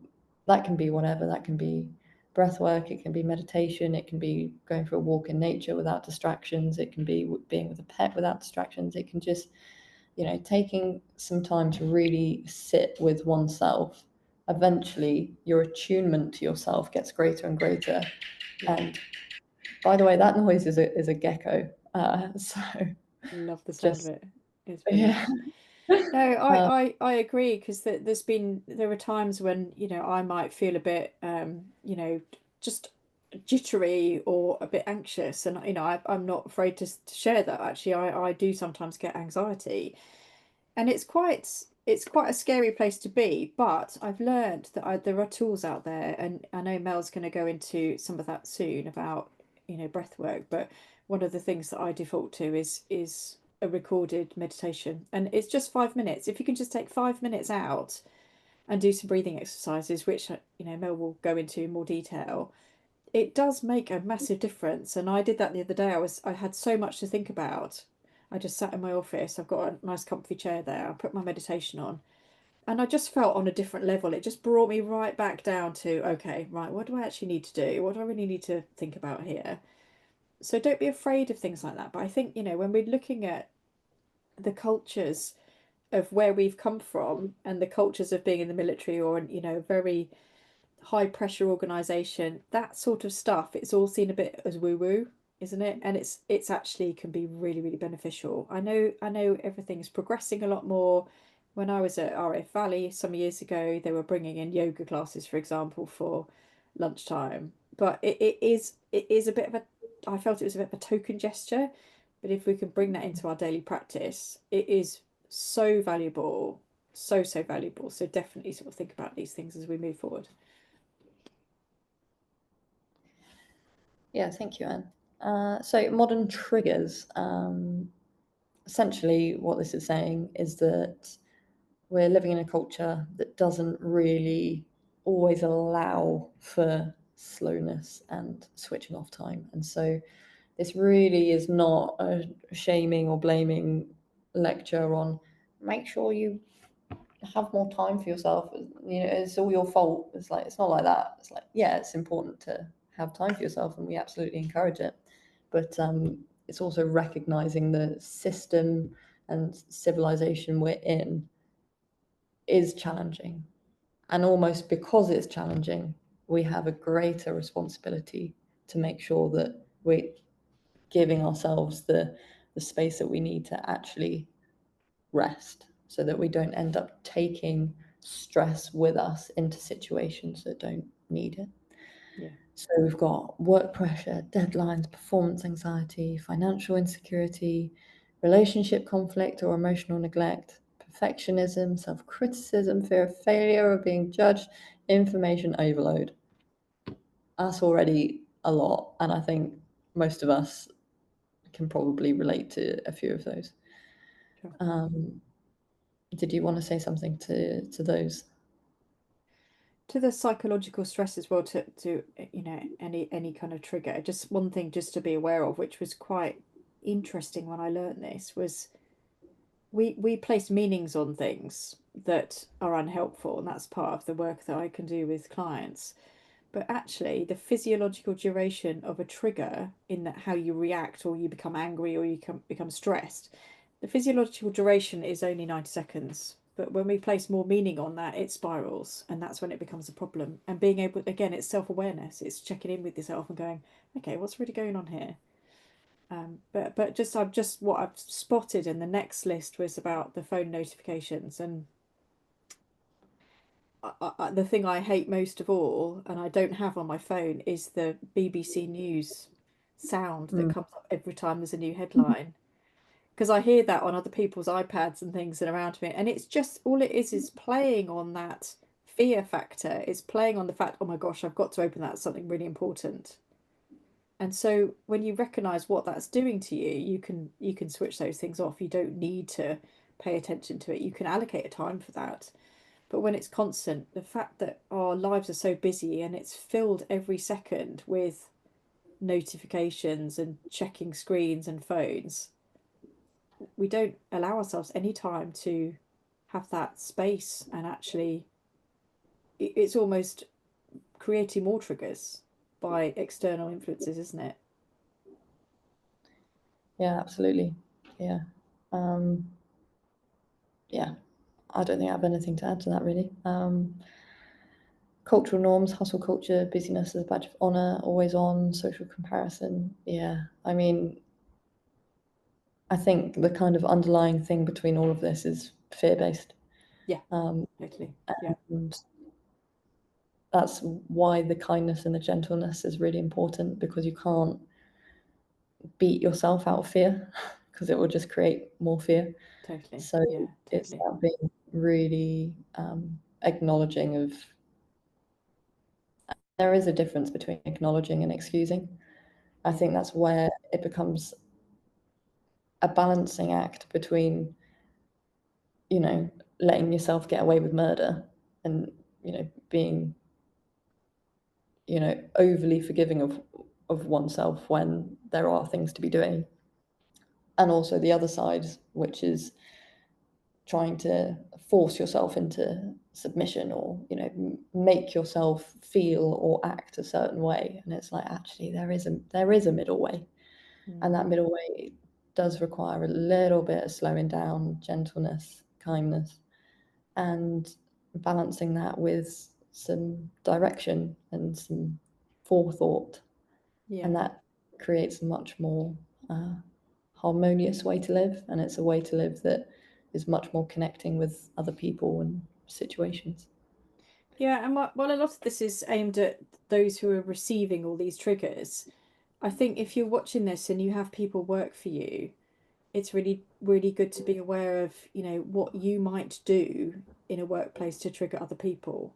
that can be whatever. That can be breath work, it can be meditation, it can be going for a walk in nature without distractions, it can be being with a pet without distractions, it can just, you know, taking some time to really sit with oneself. Eventually your attunement to yourself gets greater and greater. And by the way, that noise is a gecko. So Love the sound of just it. It's brilliant. yeah. No, I agree, because there are times when, you know, I might feel a bit you know, just jittery or a bit anxious, and you know, I'm not afraid to share that. Actually, I do sometimes get anxiety, and it's quite a scary place to be. But I've learned that there are tools out there, and I know Mel's going to go into some of that soon about, you know, breath work. But one of the things that I default to is a recorded meditation, and it's just 5 minutes. If you can just take 5 minutes out and do some breathing exercises, which, you know, Mel will go into in more detail, it does make a massive difference. And I did that the other day. I had so much to think about. I just sat in my office. I've got a nice comfy chair there. I put my meditation on, and I just felt on a different level. It just brought me right back down to, okay, right, what do I actually need to do? What do I really need to think about here? So don't be afraid of things like that. But I think, you know, when we're looking at the cultures of where we've come from and the cultures of being in the military, or, you know, very high pressure organization, that sort of stuff, it's all seen a bit as woo woo, isn't it? And it's actually can be really, really beneficial. I know everything's progressing a lot more. When I was at RAF Valley some years ago, they were bringing in yoga classes, for example, for lunchtime. But it is a bit of a, I felt it was a bit of a token gesture. But if we can bring that into our daily practice, it is so valuable, so valuable. So definitely sort of think about these things as we move forward. Yeah, thank you, Anne. So modern triggers. Essentially, what this is saying is that we're living in a culture that doesn't really always allow for slowness and switching off time. And so this really is not a shaming or blaming lecture on make sure you have more time for yourself. You know, it's all your fault. It's like, it's not like that. It's like, yeah, it's important to have time for yourself and we absolutely encourage it. But it's also recognizing the system and civilization we're in is challenging. And almost because it's challenging, we have a greater responsibility to make sure that we're giving ourselves the space that we need to actually rest so that we don't end up taking stress with us into situations that don't need it. Yeah. So we've got work pressure, deadlines, performance anxiety, financial insecurity, relationship conflict or emotional neglect, perfectionism, self-criticism, fear of failure or being judged, information overload. That's already a lot, and I think most of us can probably relate to a few of those. Sure. Did you want to say something to those? To the psychological stress as well, to you know, any kind of trigger. Just one thing just to be aware of, which was quite interesting when I learned this, was we place meanings on things that are unhelpful, and that's part of the work that I can do with clients. But actually, the physiological duration of a trigger, in that how you react or you become angry or you become stressed, the physiological duration is only 90 seconds. But when we place more meaning on that, it spirals, and that's when it becomes a problem. And being able, again, it's self awareness, it's checking in with yourself and going, okay, what's really going on here? But just I've just what I've spotted in the next list was about the phone notifications, and the thing I hate most of all, and I don't have on my phone, is the BBC News sound that Mm. comes up every time there's a new headline. Because I hear that on other people's iPads and things and around me, and it's just all it is playing on that fear factor. It's playing on the fact, oh my gosh, I've got to open that, something really important. And so when you recognize what that's doing to you, you can switch those things off. You don't need to pay attention to it. You can allocate a time for that. But when it's constant, the fact that our lives are so busy and it's filled every second with notifications and checking screens and phones, we don't allow ourselves any time to have that space. And actually, it's almost creating more triggers by external influences, isn't it? Yeah, absolutely. Yeah. Um, yeah. I don't think I have anything to add to that really. Cultural norms, hustle culture, busyness as a badge of honor, always on, social comparison. Yeah. I mean, I think the kind of underlying thing between all of this is fear-based. Yeah, Um, totally. Yeah, and that's why the kindness and the gentleness is really important, because you can't beat yourself out of fear because it will just create more fear. totally. So Yeah, it's totally. that being really acknowledging of, there is a difference between acknowledging and excusing. I Yeah, think that's where it becomes a balancing act between, you know, letting yourself get away with murder and, you know, being, you know, overly forgiving of oneself when there are things to be doing. And also the other side, which is trying to force yourself into submission or, you know, make yourself feel or act a certain way. And it's like, actually there is a middle way, and mm, that middle way does require a little bit of slowing down, gentleness, kindness, and balancing that with some direction and some forethought. yeah. And that creates a much more uh, harmonious way to live, and it's a way to live that is much more connecting with other people and situations. Yeah, and while a lot of this is aimed at those who are receiving all these triggers, I think if you're watching this and you have people work for you, it's really, really good to be aware of, you know, what you might do in a workplace to trigger other people.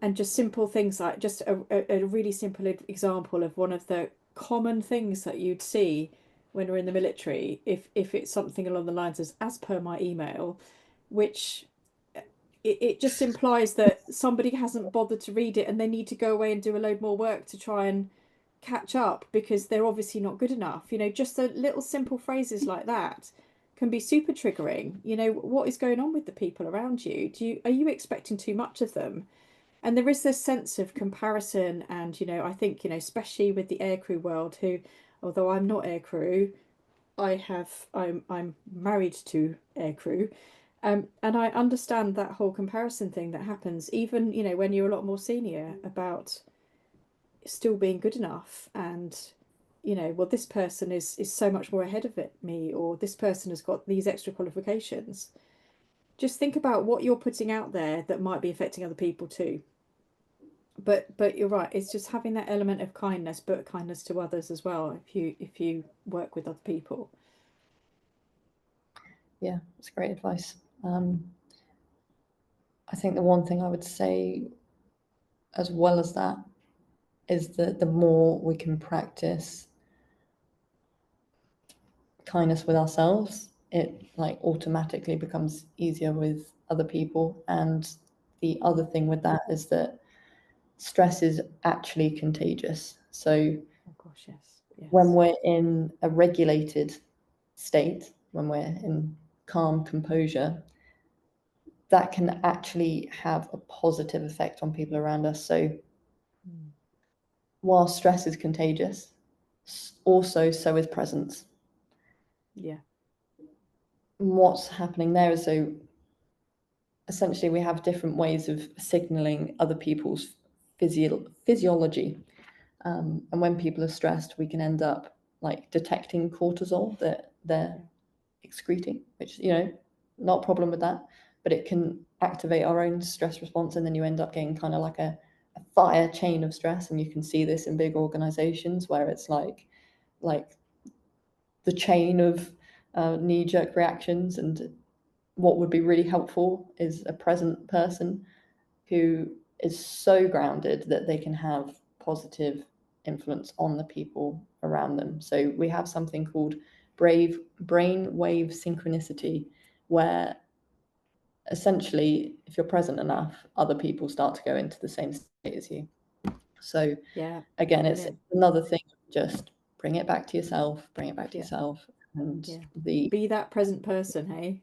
And just simple things like just a really simple example of one of the common things that you'd see when we're in the military, if it's something along the lines as per my email, which it just implies that somebody hasn't bothered to read it and they need to go away and do a load more work to try and catch up because they're obviously not good enough. You know, just the little simple phrases like that can be super triggering. You know, what is going on with the people around you? Are you expecting too much of them? And there is this sense of comparison, and I think, especially with the aircrew world, who, although I'm not aircrew, I'm married to aircrew. And I understand that whole comparison thing that happens, even, when you're a lot more senior, about still being good enough, and well, this person is so much more ahead of me, or this person has got these extra qualifications. Just think about what you're putting out there that might be affecting other people too. But you're right, it's just having that element of kindness, but kindness to others as well, if you work with other people. Yeah, that's great advice. I think the one thing I would say as well as that is that the more we can practice kindness with ourselves, it like automatically becomes easier with other people. And the other thing with that is that stress is actually contagious. So Oh gosh, yes. when we're in a regulated state, when we're in calm composure, that can actually have a positive effect on people around us. So while stress is contagious, also so is presence. Yeah. What's happening there is, so essentially we have different ways of signaling other people's physiology. And when people are stressed, we can end up like detecting cortisol that they're excreting, which, not a problem with that, but it can activate our own stress response. And then you end up getting kind of like a fire chain of stress. And you can see this in big organizations where it's like the chain of knee-jerk reactions. And what would be really helpful is a present person who is so grounded that they can have positive influence on the people around them. So we have something called brain wave synchronicity, where essentially, if you're present enough, other people start to go into the same state as you. So Yeah. again, it's Brilliant. another thing, just bring it back to yourself, Yeah. and Yeah. the Be that present person, hey?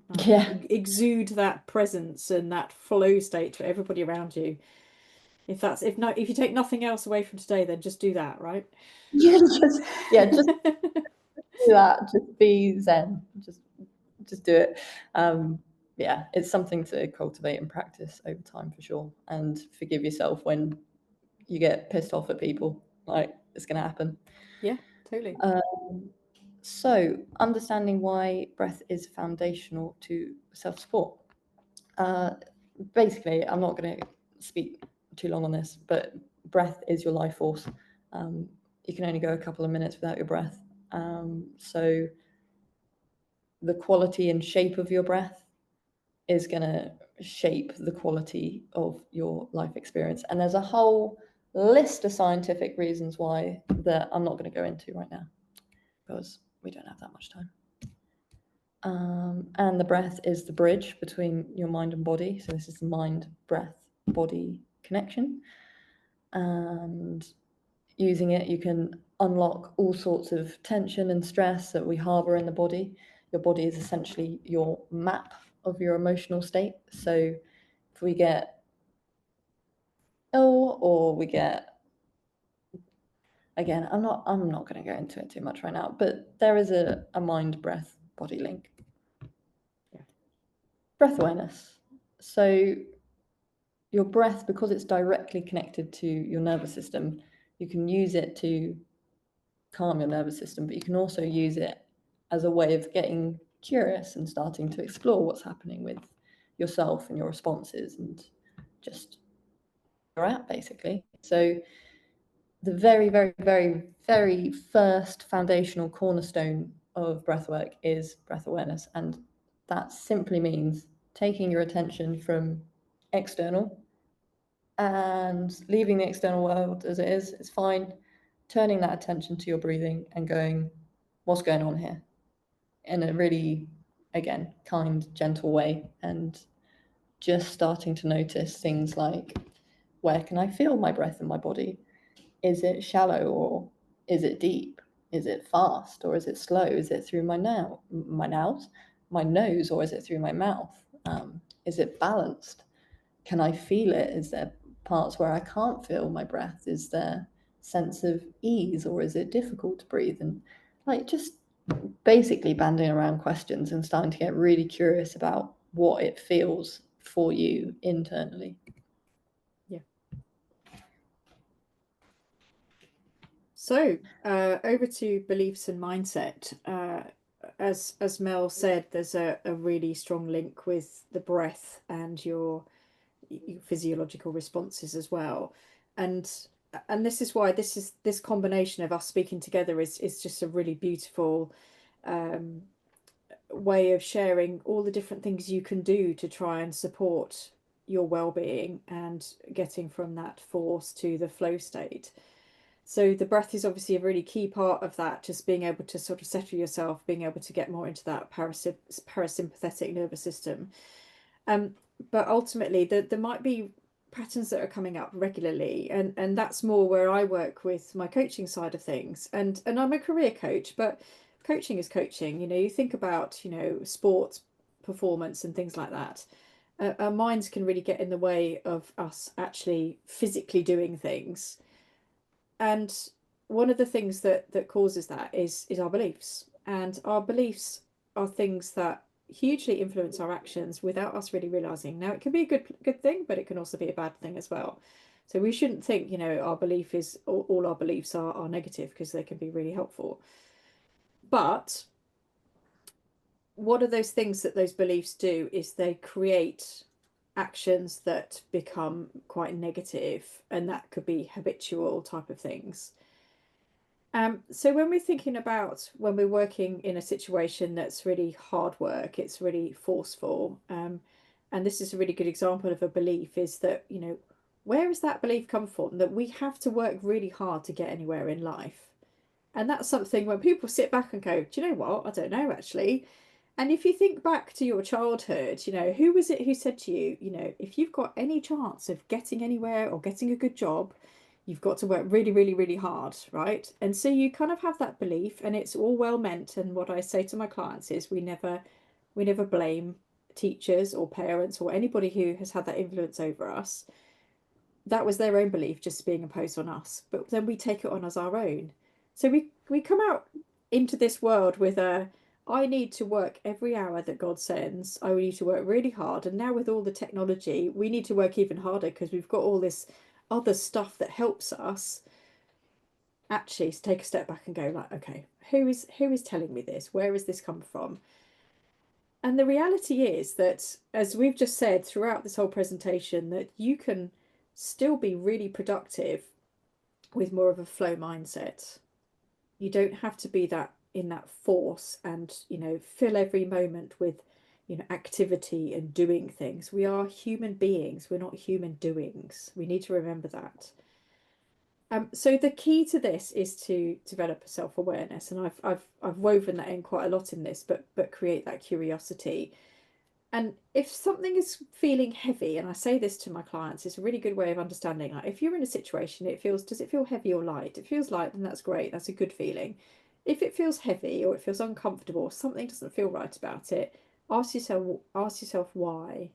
Like, yeah. exude that presence and that flow state for everybody around you. If you take nothing else away from today, then just do that, right? just do that. Just be zen. Just do it. Yeah, it's something to cultivate and practice over time for sure. And forgive yourself when you get pissed off at people. Like, it's going to happen. Yeah, totally. So, understanding why breath is foundational to self-support. Basically, I'm not going to speak too long on this, but breath is your life force. You can only go a couple of minutes without your breath. So the quality and shape of your breath is going to shape the quality of your life experience. And there's a whole list of scientific reasons why that I'm not going to go into right now because we don't have that much time. And the breath is the bridge between your mind and body. So this is the mind, breath, body connection. And using it, you can unlock all sorts of tension and stress that we harbor in the body. Your body is essentially your map of your emotional state. So if we get ill or we get, again, I'm not going to go into it too much right now, but there is a mind, breath, body link. Yeah. Breath awareness. So your breath, because it's directly connected to your nervous system, you can use it to calm your nervous system, but you can also use it as a way of getting curious and starting to explore what's happening with yourself and your responses and just where you're at, basically. So the very, very, very, very first foundational cornerstone of breathwork is breath awareness. And that simply means taking your attention from external and leaving the external world as it is. It's fine. Turning that attention to your breathing and going, what's going on here? In a really, again, kind, gentle way, and just starting to notice things like, where can I feel my breath in my body? Is it shallow or is it deep? Is it fast or is it slow? Is it through my nose, or is it through my mouth? Is it balanced? Can I feel it? Is there parts where I can't feel my breath? Is there sense of ease, or is it difficult to breathe? And like just basically banding around questions and starting to get really curious about what it feels for you internally. Yeah. So over to beliefs and mindset. As Mel said, there's a really strong link with the breath and your physiological responses as well. And this is why this combination of us speaking together is just a really beautiful way of sharing all the different things you can do to try and support your well-being and getting from that force to the flow state. So the breath is obviously a really key part of that, just being able to sort of settle yourself, being able to get more into that parasympathetic nervous system. But ultimately, there might be patterns that are coming up regularly, and that's more where I work with my coaching side of things. And I'm a career coach, but coaching is coaching. You think about sports performance and things like that. Our minds can really get in the way of us actually physically doing things. And one of the things that causes that is our beliefs. And our beliefs are things that hugely influence our actions without us really realizing. Now, it can be a good thing, but it can also be a bad thing as well. So we shouldn't think, our belief is all our beliefs are negative, because they can be really helpful. But one of those things that those beliefs do is they create actions that become quite negative, and that could be habitual type of things. So when we're thinking about when we're working in a situation that's really hard work, it's really forceful. And this is a really good example of a belief, is that, where does that belief come from? That we have to work really hard to get anywhere in life. And that's something when people sit back and go, do you know what? I don't know, actually. And if you think back to your childhood, who was it who said to you, if you've got any chance of getting anywhere or getting a good job, you've got to work really, really, really hard, right? And so you kind of have that belief, and it's all well meant. And what I say to my clients is we never blame teachers or parents or anybody who has had that influence over us. That was their own belief just being imposed on us, but then we take it on as our own. So we come out into this world with I need to work every hour that God sends. I need to work really hard. And now with all the technology, we need to work even harder, because we've got all this other stuff that helps us actually take a step back and go, like, okay, who is telling me this? Where has this come from? And the reality is that, as we've just said throughout this whole presentation, that you can still be really productive with more of a flow mindset. You don't have to be that in that force and fill every moment with activity and doing things. We are human beings, we're not human doings. We need to remember that. So the key to this is to develop a self-awareness, and I've woven that in quite a lot in this, but create that curiosity. And if something is feeling heavy, and I say this to my clients, it's a really good way of understanding. Like, if you're in a situation, does it feel heavy or light? If it feels light, then that's great. That's a good feeling. If it feels heavy or it feels uncomfortable, or something doesn't feel right about it, ask yourself why,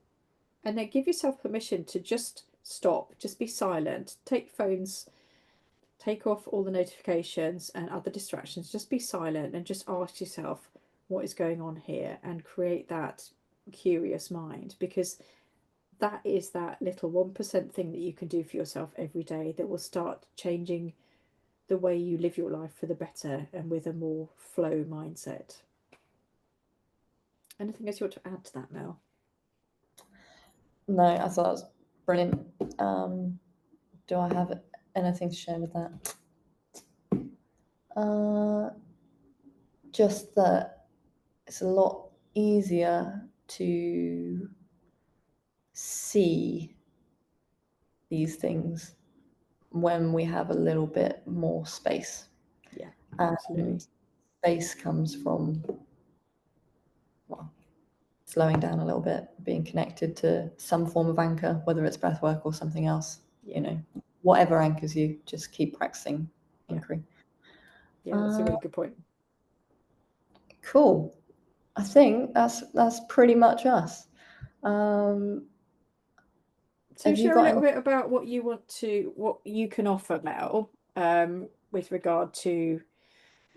and then give yourself permission to just stop, just be silent, take off all the notifications and other distractions, just be silent and just ask yourself what is going on here, and create that curious mind, because that is that little 1% thing that you can do for yourself every day that will start changing the way you live your life for the better, and with a more flow mindset. Anything else you want to add to that, Mel? No, I thought that was brilliant. Do I have anything to share with that? Just that it's a lot easier to see these things when we have a little bit more space. Yeah, absolutely. And space comes from, well, slowing down a little bit, being connected to some form of anchor, whether it's breath work or something else. Yeah. You know, whatever anchors you, just keep practicing anchoring. Yeah, that's a really good point. Cool. I think that's pretty much us. So Have you share a got little bit about what you can offer now, with regard to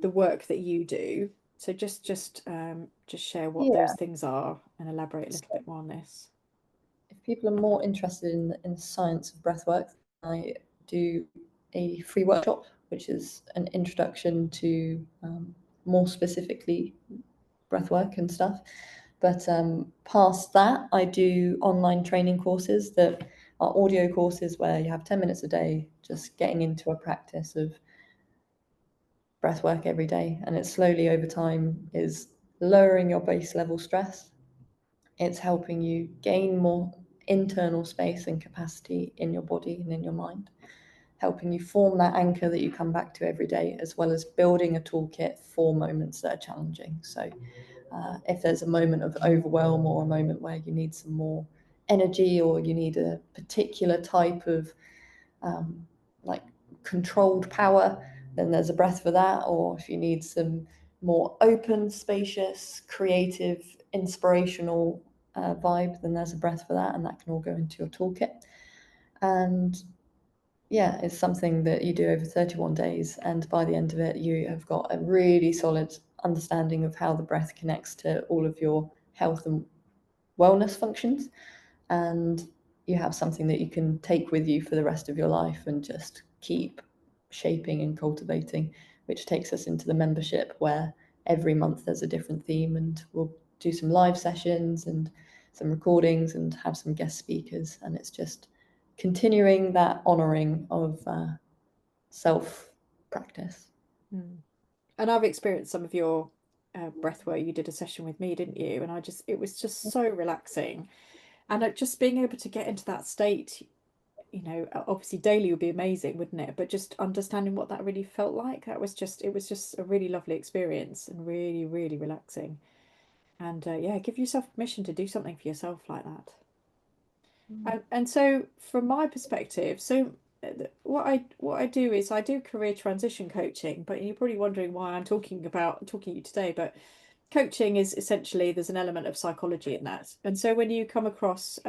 the work that you do. So just share what Yeah. those things are and elaborate a little bit more on this. If people are more interested in the science of breathwork, I do a free workshop, which is an introduction to more specifically breathwork and stuff. But past that, I do online training courses that are audio courses where you have 10 minutes a day just getting into a practice of breathwork every day. And it slowly over time is lowering your base level stress. It's helping you gain more internal space and capacity in your body and in your mind, helping you form that anchor that you come back to every day, as well as building a toolkit for moments that are challenging. So if there's a moment of overwhelm or a moment where you need some more energy or you need a particular type of like controlled power, then there's a breath for that. Or if you need some more open, spacious, creative, inspirational vibe, then there's a breath for that, and that can all go into your toolkit. And yeah, it's something that you do over 31 days, and by the end of it, you have got a really solid understanding of how the breath connects to all of your health and wellness functions. And you have something that you can take with you for the rest of your life and just keep shaping and cultivating, which takes us into the membership, where every month there's a different theme, and we'll do some live sessions and some recordings and have some guest speakers. And it's just continuing that honoring of self practice. And I've experienced some of your breath work. You did a session with me, didn't you? And it was just so relaxing. And just being able to get into that state, obviously daily would be amazing, wouldn't it? But just understanding what that really felt like, it was just a really lovely experience and really, really relaxing. And yeah, give yourself permission to do something for yourself like that. And so from my perspective, what I do is I do career transition coaching, but you're probably wondering why I'm talking to you today. But coaching is essentially, there's an element of psychology in that. And so when you come across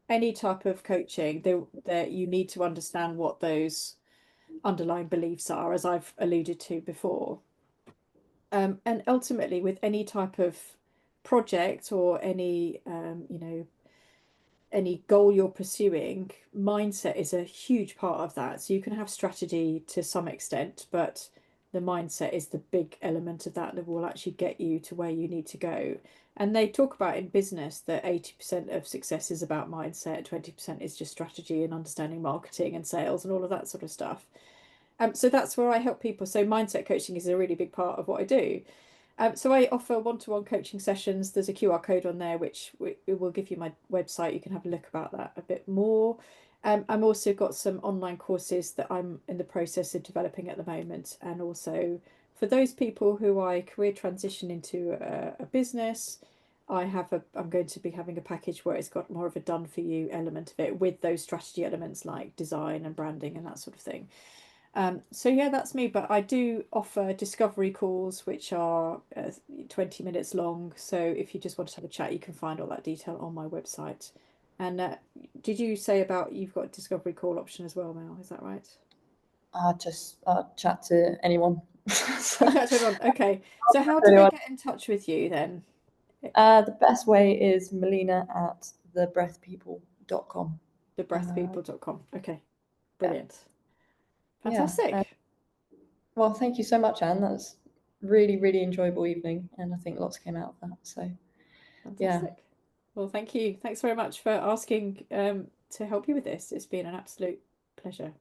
any type of coaching, that you need to understand what those underlying beliefs are, as I've alluded to before. And ultimately, with any type of project or any goal you're pursuing, mindset is a huge part of that. So you can have strategy to some extent, but the mindset is the big element of that will actually get you to where you need to go. And they talk about in business that 80% of success is about mindset, 20% is just strategy and understanding marketing and sales and all of that sort of stuff. So that's where I help people. So mindset coaching is a really big part of what I do. So I offer one-to-one coaching sessions. There's a QR code on there, which will give you my website. You can have a look about that a bit more. I'm also got some online courses that I'm in the process of developing at the moment. And also for those people who I career transition into a business, I'm going to be having a package where it's got more of a done for you element of it, with those strategy elements like design and branding and that sort of thing. So yeah, that's me. But I do offer discovery calls, which are 20 minutes long. So if you just want to have a chat, you can find all that detail on my website. And did you say about you've got a discovery call option as well, Mel? Is that right? Just chat to anyone. You chat to everyone. Okay. So how do they get in touch with you then? The best way is Melina at thebreathpeople.com. Thebreathpeople.com. Okay. Brilliant. Yeah. Fantastic. Well, thank you so much, Anne. That was really, really enjoyable evening, and I think lots came out of that. So, yeah. Fantastic. Well, thank you. Thanks very much for asking to help you with this. It's been an absolute pleasure.